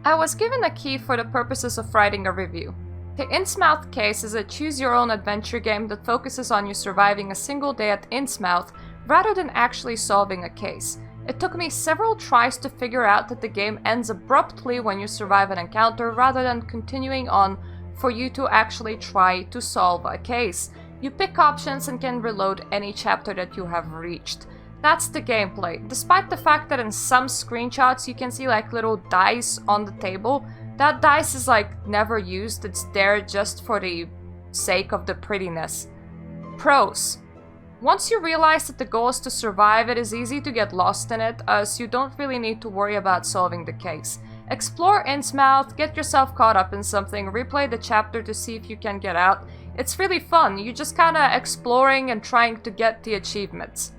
I was given a key for the purposes of writing a review. The Innsmouth Case is a choose-your-own-adventure game that focuses on you surviving a single day at Innsmouth rather than actually solving a case. It took me several tries to figure out that the game ends abruptly when you survive an encounter rather than continuing on for you to actually try to solve a case. You pick options and can reload any chapter that you have reached. That's the gameplay. Despite the fact that in some screenshots you can see like little dice on the table, that dice is like never used, it's there just for the sake of the prettiness. Pros. Once you realize that the goal is to survive, it is easy to get lost in it, as you don't really need to worry about solving the case. Explore Innsmouth, get yourself caught up in something, replay the chapter to see if you can get out. It's really fun, you're just kinda exploring and trying to get the achievements.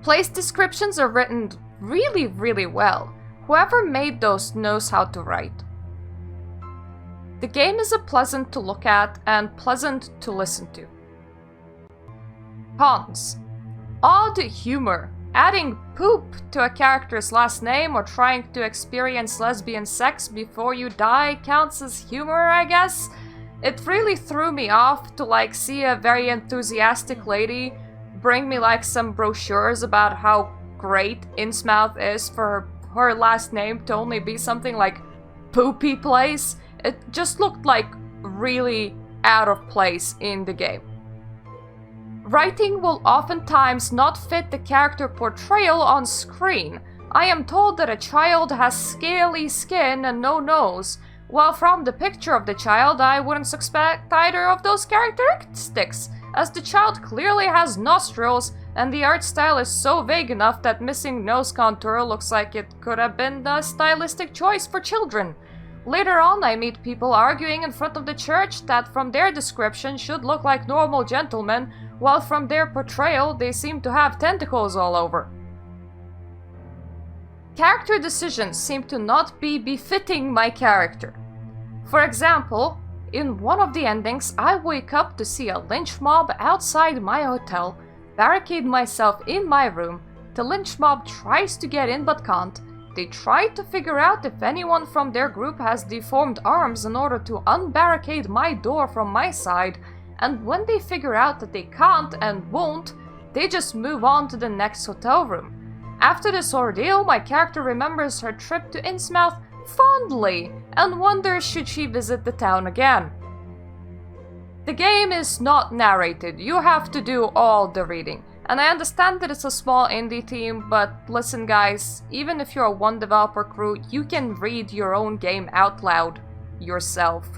Place descriptions are written really well. Whoever made those knows how to write. The game is pleasant to look at and pleasant to listen to. Cons. Odd humor. Adding poop to a character's last name or trying to experience lesbian sex before you die counts as humor, I guess? It really threw me off to like see a very enthusiastic lady bring me like some brochures about how great Innsmouth is for her last name to only be something like Poopy Place. It just looked like really out of place in the game. Writing will oftentimes not fit the character portrayal on screen. I am told that a child has scaly skin and no nose, while from the picture of the child I wouldn't suspect either of those characteristics, as the child clearly has nostrils and the art style is so vague enough that missing nose contour looks like it could have been a stylistic choice for children. Later on I meet people arguing in front of the church that from their description should look like normal gentlemen, while from their portrayal they seem to have tentacles all over. Character decisions seem to not be befitting my character. For example, in one of the endings, I wake up to see a lynch mob outside my hotel, barricade myself in my room, the lynch mob tries to get in but can't, they try to figure out if anyone from their group has deformed arms in order to unbarricade my door from my side, and when they figure out that they can't and won't, they just move on to the next hotel room. After this ordeal, my character remembers her trip to Innsmouth fondly and wonders should she visit the town again. The game is not narrated, you have to do all the reading. And I understand that it's a small indie team, but listen guys, even if you're a one developer crew, you can read your own game out loud yourself.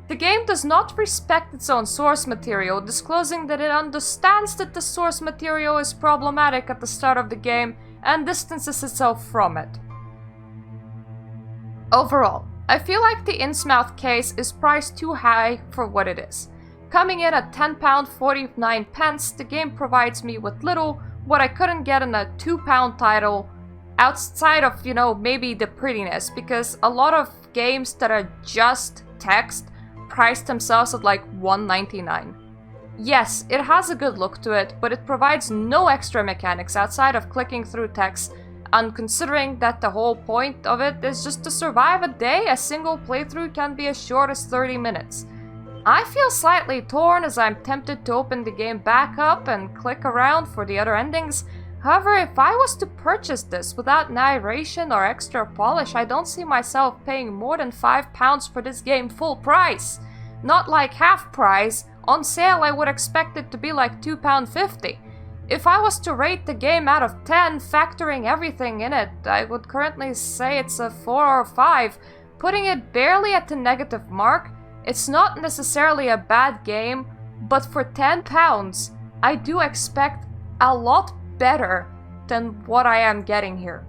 The game does not respect its own source material, disclosing that it understands that the source material is problematic at the start of the game and distances itself from it. Overall, I feel like the Innsmouth Case is priced too high for what it is. Coming in at £10.49, the game provides me with little what I couldn't get in a £2 title outside of, maybe the prettiness, because a lot of games that are just text price themselves at like $1.99. Yes, it has a good look to it, but it provides no extra mechanics outside of clicking through text, and considering that the whole point of it is just to survive a day, a single playthrough can be as short as 30 minutes. I feel slightly torn as I'm tempted to open the game back up and click around for the other endings. However, if I was to purchase this without narration or extra polish, I don't see myself paying more than £5 for this game full price. Not like half price. On sale I would expect it to be like £2.50. If I was to rate the game out of 10, factoring everything in it, I would currently say it's a 4 or 5. Putting it barely at the negative mark, it's not necessarily a bad game, but for £10, I do expect a lot better than what I am getting here.